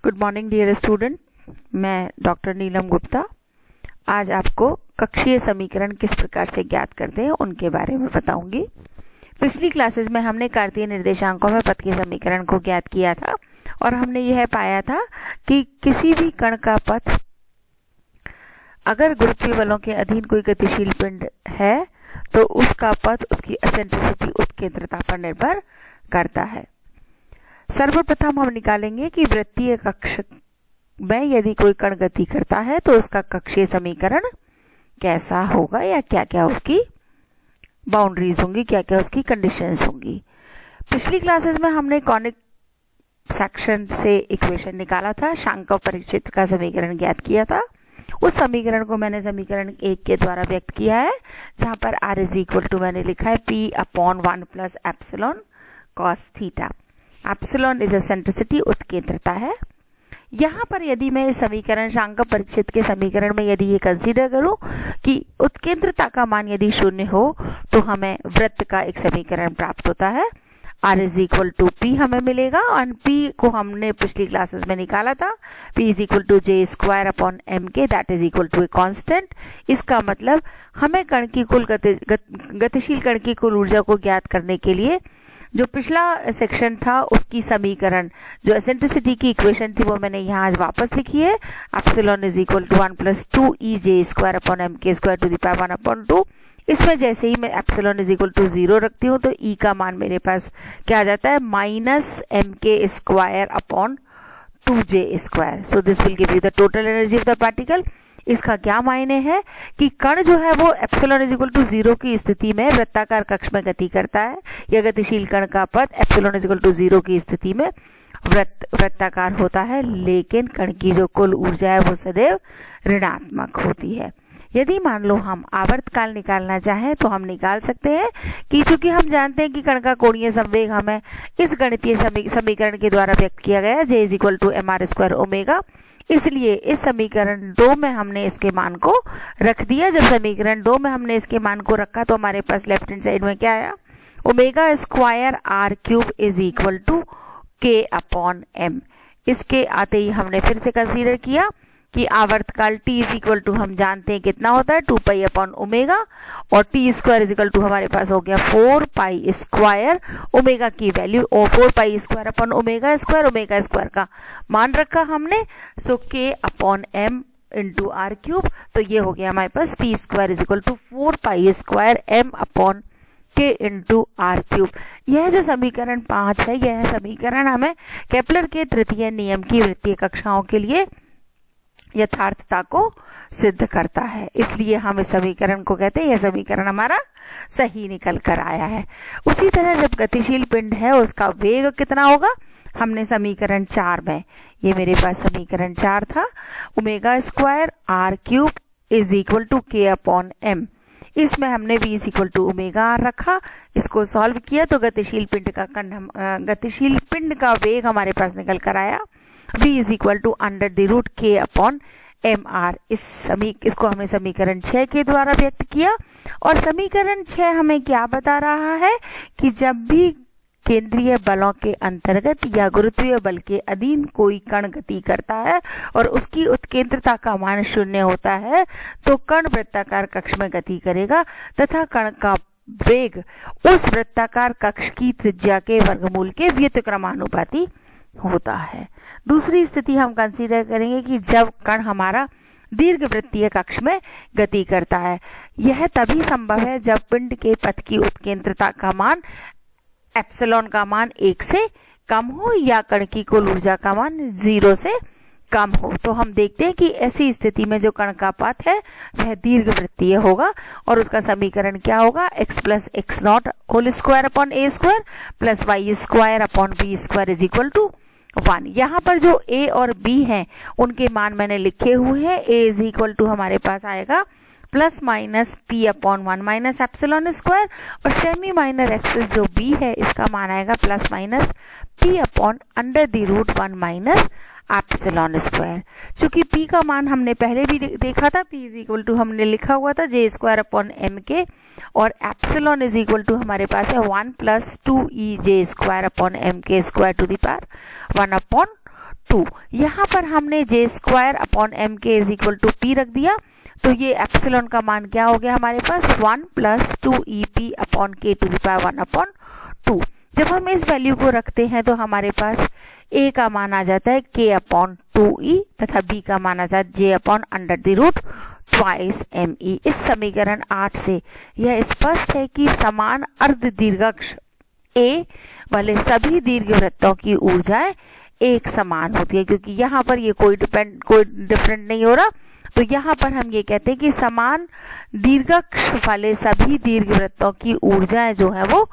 Good morning dear student, मैं doctor नीलम गुप्ता आज आपको कक्षीय समीकरण किस प्रकार से ज्ञात करते हैं उनके बारे में बताऊंगी। पिछली क्लासेस में हमने कार्तीय निर्देशांकों में पथ के समीकरण को ज्ञात किया था और हमने यह पाया था कि किसी भी कण का पथ अगर गुरुत्वीय बलों के अधीन कोई गतिशील पिंड है तो उसका पथ उसकी एसेंट्रिसिटी उत्केंद्रता पर निर्भर करता है। सर्वप्रथम हम निकालेंगे कि वृत्तीय कक्ष में यदि कोई कण गति करता है तो उसका कक्षीय समीकरण कैसा होगा या क्या क्या उसकी बाउंड्रीज होंगी, क्या क्या उसकी कंडीशंस होंगी। पिछली क्लासेस में हमने कॉनिक सेक्शन से इक्वेशन निकाला था, शांक परिक्षेत्र का समीकरण ज्ञात किया था। उस समीकरण को मैंने समीकरण 1 के द्वारा व्यक्त किया है, जहां पर r इज इक्वल टू मैंने लिखा है p/1 plus epsilon cos theta. Epsilon is eccentricity, उत्केंद्रता है। यहाँ पर यदि मैं इस समीकरण शांक परिक्षेत्र के समीकरण में यदि ये कंसीडर करूं कि उत्केंद्रता का मान यदि 0 हो तो हमें वृत्त का एक समीकरण प्राप्त होता है। r is equal to p हमें मिलेगा और p को हमने पिछली क्लासेस में निकाला था, p is equal to j square upon m k, that is equal to a constant. इसका मतलब हमें कण की कुल गतिशील कण की कुल ऊर्जा को ज्ञात करने के लिए जो पिछला सेक्शन था उसकी समीकरण, जो एसेंट्रिसिटी की इक्वेशन थी, वो मैंने यहाँ आज वापस लिखी है। Epsilon is equal to 1 plus 2 e j square upon m k square to the power 1/2। इसमें जैसे ही मैं एप्सिलॉन इज इक्वल टू 0 रखती हूँ तो ई का मान मेरे पास क्या आ जाता है, minus M k square upon 2j square. So this will give you the total energy of the particle. इसका क्या मायने है कि कण जो है वो एप्सिलॉन इज इक्वल टू 0 की स्थिति में वृत्ताकार कक्ष में गति करता है, या गतिशील कण का पथ एप्सिलॉन इज इक्वल टू 0 की स्थिति में वृत्ताकार होता है, लेकिन कण की जो कुल ऊर्जा है वो सदैव ऋणात्मक होती है। यदि मान लो हम आवर्तकाल निकालना चाहें तो हम निकाल सकते हैं कि चूंकि हम जानते हैं कि कण का कोणीय संवेग हमें इस गणितीय समीकरण के द्वारा व्यक्त किया गया है, j is equal to mr square omega, इसलिए इस समीकरण 2 में हमने इसके मान को रख दिया। जब समीकरण 2 में हमने इसके मान को रखा तो हमारे पास लेफ्ट हैंड साइड में क्या आया, omega square r cube is equal to k upon m। इसके आते ही हमने फिर से कंसीडर किया कि आवर्तकाल t इज इक्वल टू हम जानते हैं कितना होता है 2 पाई अपॉन ओमेगा, और t square is equal to हमारे पास हो गया 4 पाई स्क्वायर, ओमेगा की value 4 pi square upon omega square का मान रखा हमने, so k upon m into r cube. तो ये हो गया हमारे पास t square is equal to 4 pi square m upon k into r cube. यह जो समीकरण 5 है, यह समीकरण हमें केपलर के तृतीय नियम की वृत्तीय कक्षाओं के लिए यथार्थता को सिद्ध करता है, इसलिए हम इस समीकरण को कहते हैं यह समीकरण हमारा सही निकल कर आया है। उसी तरह जब गतिशील पिंड है उसका वेग कितना होगा, हमने समीकरण 4 में, ये मेरे पास समीकरण 4 था, omega square r cube is equal to k upon m. इसमें हमने v is equal to omega r रखा, इसको सॉल्व किया तो गतिशील पिंड का वेग हमारे पास निकल कर आया, v is equal to under the root k upon m r. इसको हमने समीकरण 6 के द्वारा व्यक्त किया। और समीकरण 6 हमें क्या बता रहा है कि जब भी केंद्रीय बलों के अंतर्गत या गुरुत्वीय बल के अधीन कोई कण गति करता है और उसकी उत्केंद्रता का मान 0 होता है तो कण वृत्ताकार कक्ष में गति करेगा तथा कण का वेग उस वृत्ताकार कक्ष की त्रिज्या के वर्गमूल के व्युत्क्रमानुपाती होता है। दूसरी स्थिति हम कंसीडर करेंगे कि जब कण हमारा दीर्घवृत्तीय कक्ष में गति करता है। यह तभी संभव है जब पिंड के पथ की उत्केंद्रता का मान एप्सिलॉन का मान 1 से कम हो या कण की कुल ऊर्जा का मान 0 से कम हो। तो हम देखते हैं कि ऐसी स्थिति में जो कण का पथ है वह दीर्घवृत्तीय होगा और उसका समीकरण क्या होगा, x plus x naught whole square upon a square plus y square upon b square is equal to 1। यहाँ पर जो a और b हैं उनके मान मैंने लिखे हुए हैं। a इज इक्वल टू हमारे पास आएगा plus minus p upon 1 minus epsilon square, और सेमी माइनर एक्सिस जो b है इसका मान आएगा plus minus p upon under the root 1 minus epsilon square. चूंकि p का मान हमने पहले भी देखा था, p इज इक्वल टू हमने लिखा हुआ था j स्क्वायर अपॉन m के, और एप्सिलॉन इज इक्वल टू हमारे पास है 1 plus 2 e j square upon m के स्क्वायर टू द पावर 1/2 2। यहाँ पर हमने जे स्क्वायर अपॉन एम के इज इक्वल टू पी रख दिया, तो ये एप्सिलॉन का मान क्या हो गया हमारे पास 1 प्लस 2 ई पी अपॉन के टू द पावर 1 अपॉन 2। जब हम इस वैल्यू को रखते हैं तो हमारे पास a का मान आ जाता है k अपॉन 2e तथा b का मान आ जाता है j upon under the root twice me। इस समीकरण 8 से यह स्पष्ट है कि समान अर्ध दीर्घाक्ष a वाले सभी दीर्घवृत्तों की ऊर्जाएं एक समान होती है, क्योंकि यहाँ पर ये कोई डिफरेंट नहीं हो रहा, तो यहाँ पर हम ये कहते हैं कि समान दीर्घाक्ष वाले सभी दीर्घवृत्तों की ऊर्जाएं जो है वो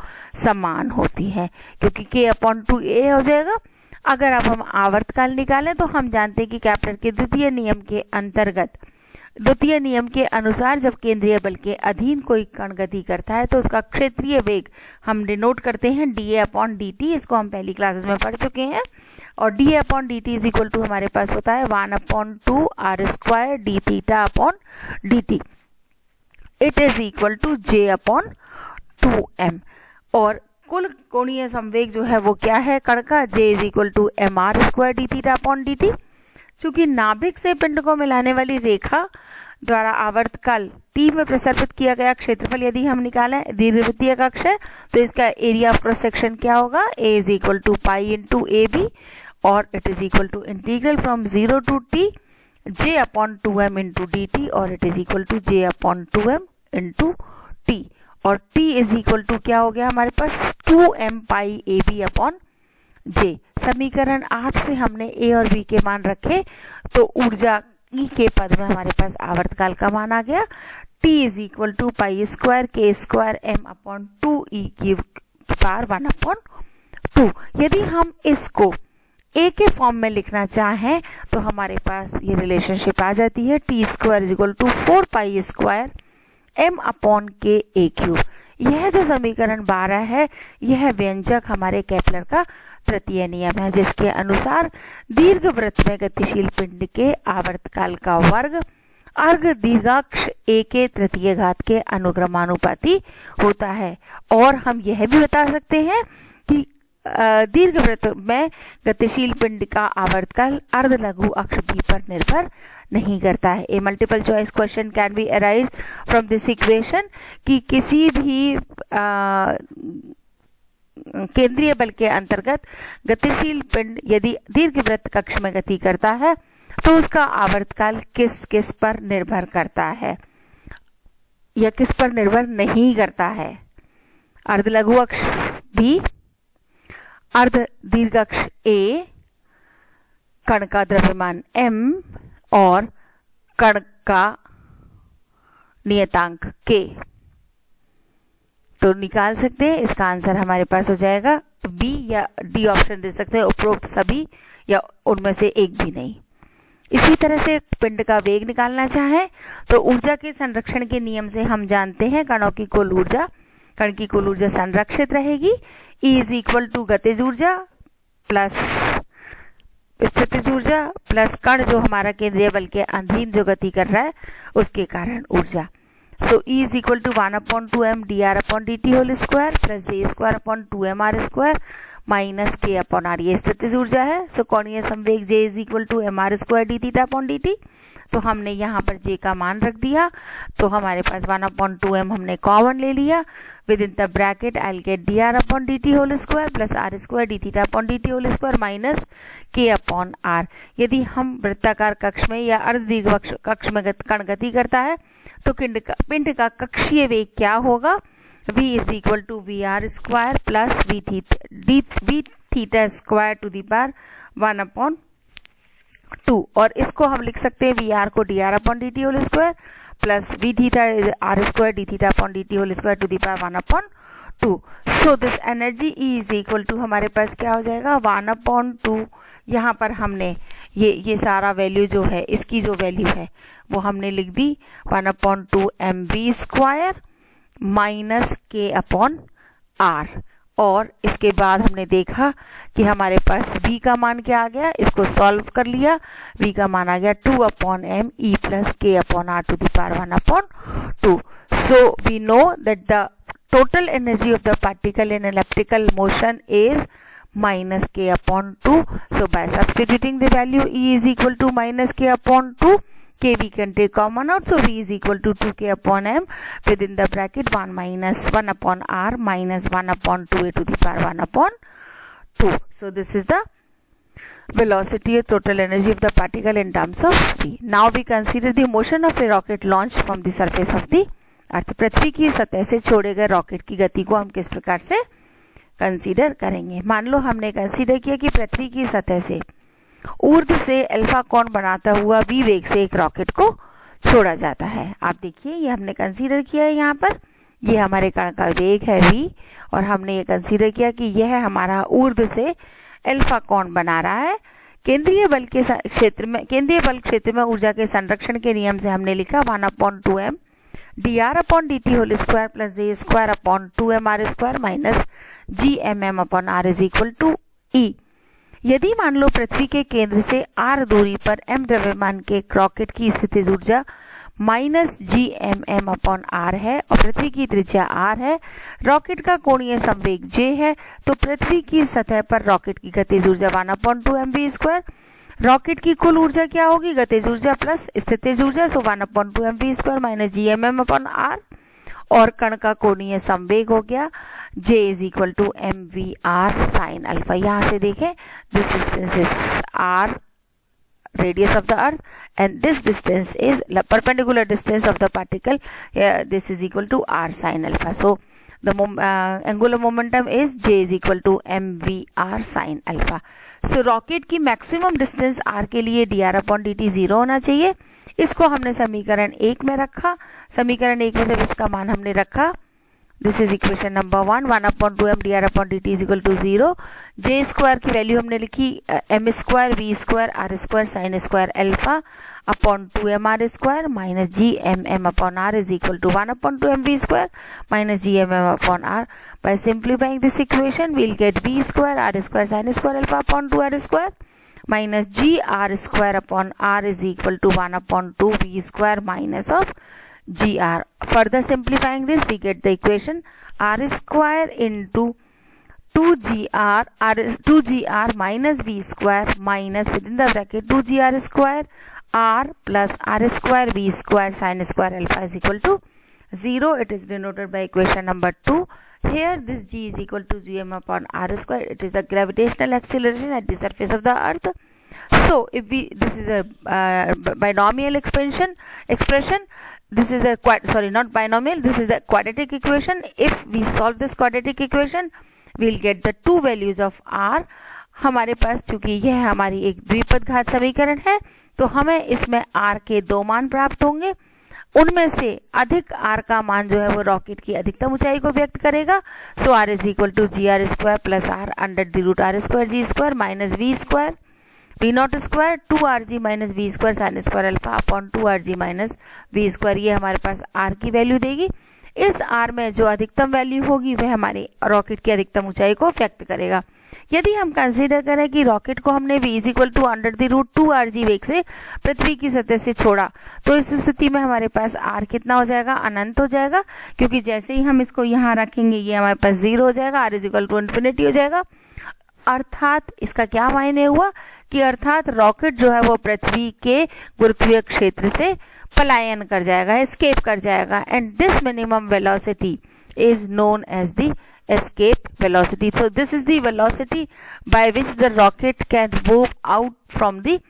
समान होती हैं, क्योंकि k अपॉन 2a हो जाएगा। अगर अब हम आवर्तकाल निकालें तो हम जानते हैं कि कैप्लर के द्वितीय नियम के अंतर्गत, द्वितीय नियम के अनुसार जब केंद्रीय बल के अधीन कोई कण गति करता है तो उसका क्षेत्रीय वेग हम डिनोट करते हैं dA अपॉन dt। इसको हम पहली क्लासेस में पढ़ चुके हैं। और dA upon dt is equal to हमारे पास होता है 1 upon 2 r square d theta upon dt। It is equal to j upon 2m। और कुल कोणीय संवेग जो है वो क्या है कण का, j is equal to m r square d theta upon dt। चूंकि नाभिक से पिंड को मिलाने वाली रेखा द्वारा आवर्तकाल t में प्रसरित किया गया क्षेत्रफल यदि हम निकालें दीर्घवृत्तीय कक्ष है, तो इसका एरिया ऑफ क्रॉस सेक्शन क्या होगा, a is equal to pi into A B, और it is equal to integral from 0 to t j upon 2m into dt, और it is equal to j upon 2m into t। और t is equal to क्या हो गया हमारे पास 2m pi A B upon j। समीकरण 8 से हमने a और b के मान रखे तो ऊर्जा E के पद में हमारे पास आवर्तकाल का मान आ गया, t is equal to pi square k square m upon 2e की पावर 1 अपॉन 2। यदि हम इसको a के फॉर्म में लिखना चाहें तो हमारे पास ये रिलेशनशिप आ जाती है, t square is equal to 4 pi square m upon k a cube. यह जो समीकरण 12 है यह व्यंजक हमारे केपलर का तृतीय नियम है, जिसके अनुसार दीर्घवृत्त में गतिशील पिंड के आवर्तकाल का वर्ग अर्घ दीर्घाक्ष a के तृतीय घात के अनुक्रमानुपाती होता है। और हम यह भी बता सकते हैं कि दीर्घवृत्त में गतिशील पिंड का आवर्तकाल अर्ध लघु अक्ष b पर निर्भर नहीं करता है। A multiple choice question can be arise from this equation कि किसी भी केंद्रीय बल के अंतर्गत गतिशील पिंड यदि दीर्घवृत्त कक्ष में गति करता है तो उसका आवर्तकाल किस किस पर निर्भर करता है या किस पर निर्भर नहीं करता है। अर्ध लघु अक्ष b, अर्ध दीर्घ अक्ष a, कण का द्रव्यमान m और कण का नियतांक k। तो निकाल सकते हैं, इसका आंसर हमारे पास हो जाएगा बी या डी ऑप्शन दे सकते हैं, उपरोक्त सभी या उनमें से एक भी नहीं। इसी तरह से पिंड का वेग निकालना चाहें तो ऊर्जा के संरक्षण के नियम से हम जानते हैं कण की कुल ऊर्जा संरक्षित रहेगी। E इज इक्वल टू गतिज ऊर्जा प्लस स्थितिज ऊर्जा प्लस कण जो हमारा केंद्रीय बल के अधीन जो गति कर रहा है उसके कारण ऊर्जा। So E is equal to 1 upon 2m dr upon dt whole square plus j square upon 2m r square minus k upon r। ये स्थितिज ऊर्जा है। So कोणीय संवेग j is equal to m r square d theta upon dt। तो हमने यहाँ पर j का मान रख दिया, तो हमारे पास 1 upon 2m हमने कॉमन ले लिया। With in the bracket I get dr upon dt whole square plus r square d theta upon dt whole square minus k upon r। यदि हम वृत्ताकार कक्ष में या अर्धदीर्घ कक्ष में कण गति करता है तो पिंड का कक्षीय वेग क्या होगा, v is equal to v r square plus v theta square to the power 1 upon 2। और इसको हम लिख सकते हैं वी आर को d r upon d t whole square plus v theta r square d theta upon d t whole square to the power 1 upon 2। So this energy E is equal to हमारे पास क्या हो जाएगा 1 upon 2। यहाँ पर हमने ये सारा वैल्यू जो है, इसकी जो वैल्यू है वो हमने लिख दी 1 upon 2 mv square minus k upon r। और इसके बाद हमने देखा कि हमारे पास v का मान क्या आ गया, इसको सॉल्व कर लिया। v का मान आ गया 2 upon m e plus k upon r to the power 1 upon 2। So we know that the total energy of the particle in elliptical motion is minus k upon 2. So by substituting the value E is equal to minus k upon 2, k we can take common out, so V is equal to 2k upon m within the bracket 1 minus 1 upon r minus 1 upon 2a to the power 1 upon 2. So this is the velocity or total energy of the particle in terms of v. Now we consider the motion of a rocket launched from the surface of the अर्थ. पृथ्वी की सतह से छोड़े गए rocket की गति को हम किस प्रकार से कंसीडर करेंगे. मान लो हमने कंसीडर किया कि पृथ्वी की सतह से ऊर्ध्व से अल्फा कोण बनाता हुआ v वेग से एक रॉकेट को छोड़ा जाता है. आप देखिए ये हमने कंसीडर किया है. यहाँ पर ये हमारे कण का वेग है v और हमने ये कंसीडर किया कि यह हमारा ऊर्ध्व से अल्फा कोण बना रहा है. केंद्रीय बल क्षेत्र में ऊर्जा के संरक्षण के नियम से हमने लिखा 1/2m dr upon dt whole square plus j square upon 2m r square minus gmm upon r is equal to E. यदि मान लो पृथ्वी के केंद्र से r दूरी पर m द्रव्यमान के रॉकेट की स्थितिज ऊर्जा माइनस gmm अपॉन r है और पृथ्वी की त्रिज्या r है, रॉकेट का कोणीय संवेग j है, तो पृथ्वी की सतह पर रॉकेट की गतिज ऊर्जा 1/2mv स्क्वायर. रॉकेट की कुल ऊर्जा क्या होगी? गतिज ऊर्जा प्लस स्थितिज ऊर्जा, so 1/2mv square minus gmm upon r. और कण का कोणीय संवेग हो गया j is equal to mvr sine alpha. यहाँ से देखें this distance is r radius of the earth and this distance is perpendicular distance of the particle. This is equal to r sin alpha. So the angular momentum is j is equal to mvr sin alpha. So rocket की maximum distance r के लिए dr upon dt 0 होना चाहिए. इसको हमने समीकरण 1 में रखा. समीकरण 1 में जब इसका मान हमने रखा, this is equation number 1/2m dr upon dt is equal to 0. j square की वैल्यू हमने लिखी m square v square r square sine square alpha upon 2m r square minus gmm upon r is equal to 1/2m v square minus gmm upon r. By simplifying this equation we'll get v square r square sine square alpha upon 2r square minus gr square upon r is equal to 1/2 v square minus of gr. Further simplifying this, we get the equation r square into 2gr minus v square minus within the bracket 2gr square r plus r square v square sin square alpha is equal to 0. It is denoted by equation number 2. Here this g is equal to gm upon r square. It is the gravitational acceleration at the surface of the earth. So if this is a binomial expression. This is a not binomial, this is the quadratic equation. If we solve this quadratic equation, we'll get the two values of r. हमारे पास चूंकि यह हमारी एक द्विपद घात समीकरण है, तो हमें इसमें r के दो मान प्राप्त होंगे. उनमें से अधिक r का मान जो है वो रॉकेट की अधिकतम ऊंचाई को व्यक्त करेगा. So r is equal to gr square plus r under the root r square g square minus v square v naught square 2rg minus v square sine square alpha upon 2rg minus v square. ये हमारे पास r की value देगी. इस r में जो अधिकतम value होगी वह हमारे रॉकेट की अधिकतम ऊंचाई को व्यक्त करेगा. यदि हम कंसीडर करें कि रॉकेट को हमने v is equal to under the root 2rg वेग से पृथ्वी की सतह से छोड़ा, तो इस स्थिति में हमारे पास r कितना हो जाएगा? अनंत हो जाएगा, क्योंकि जैसे ही हम इसको यहाँ रखेंगे ये हमारे पास 0 हो जाएगा, r is equal to infinity हो जाएगा. अर्थात इसका क्या मायने हुआ कि अर्थात रॉकेट जो है वो पृथ्वी के गुरुत्वीय क्षेत्र से पलायन कर जाएगा, एस्केप कर जाएगा. And this minimum velocity is known as the escape velocity. So this is the velocity by which the rocket can move out from the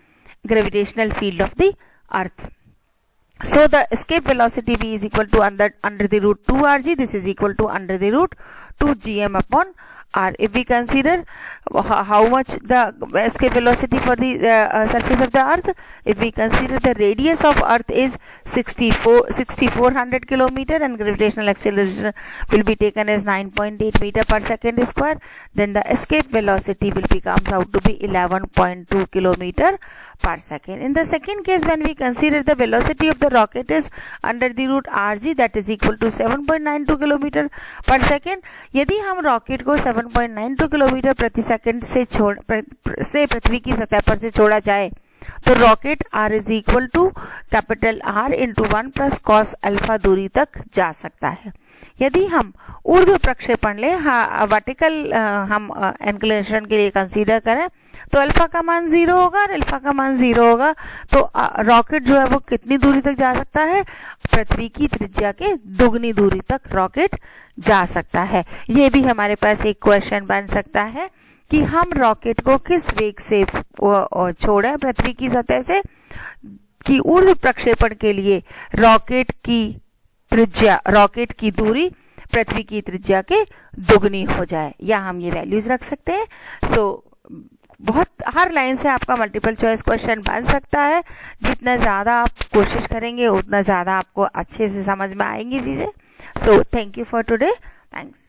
gravitational field of the earth. So the escape velocity v is equal to under the root 2rg. This is equal to under the root 2gm upon r. If we consider how much the escape velocity for the surface of the earth, if we consider the radius of earth is 6400 kilometer and gravitational acceleration will be taken as 9.8 meter per second square, then the escape velocity will comes out to be 11.2 kilometer per second. In the second case, when we consider the velocity of the rocket is under the root rg, that is equal to 7.92 kilometer per second. यदि हम rocket को 7.92 kilometre प्रति second से पृथ्वी की सतह पर से छोड़ा जाए, तो rocket r is equal to capital R into 1 plus cos alpha दूरी तक जा सकता है। यदि हम ऊर्ध्व प्रक्षेपण ले, वर्टिकल हम इंक्लिनेशन के लिए कंसीडर करें, तो अल्फा का मान 0 होगा और अल्फा का मान 0 होगा। तो रॉकेट जो है वो कितनी दूरी तक जा सकता है? पृथ्वी की त्रिज्या के दुगनी दूरी तक रॉकेट जा सकता है। ये भी हमारे पास एक क्वेश्चन बन सकता है कि हम रॉकेट को किस वेग से छोड़ें पृथ्वी की सतह से कि ऊर्ध्व प्रक्षेपण के लिए रॉकेट की दूरी पृथ्वी की त्रिज्या के दुगनी हो जाए, या हम ये वैल्यूज रख सकते हैं। बहुत हर लाइन से आपका मल्टीपल चॉइस क्वेश्चन बन सकता है। जितना ज्यादा आप कोशिश करेंगे उतना ज्यादा आपको अच्छे से समझ में आएंगी चीजें। Thank you for today. Thanks.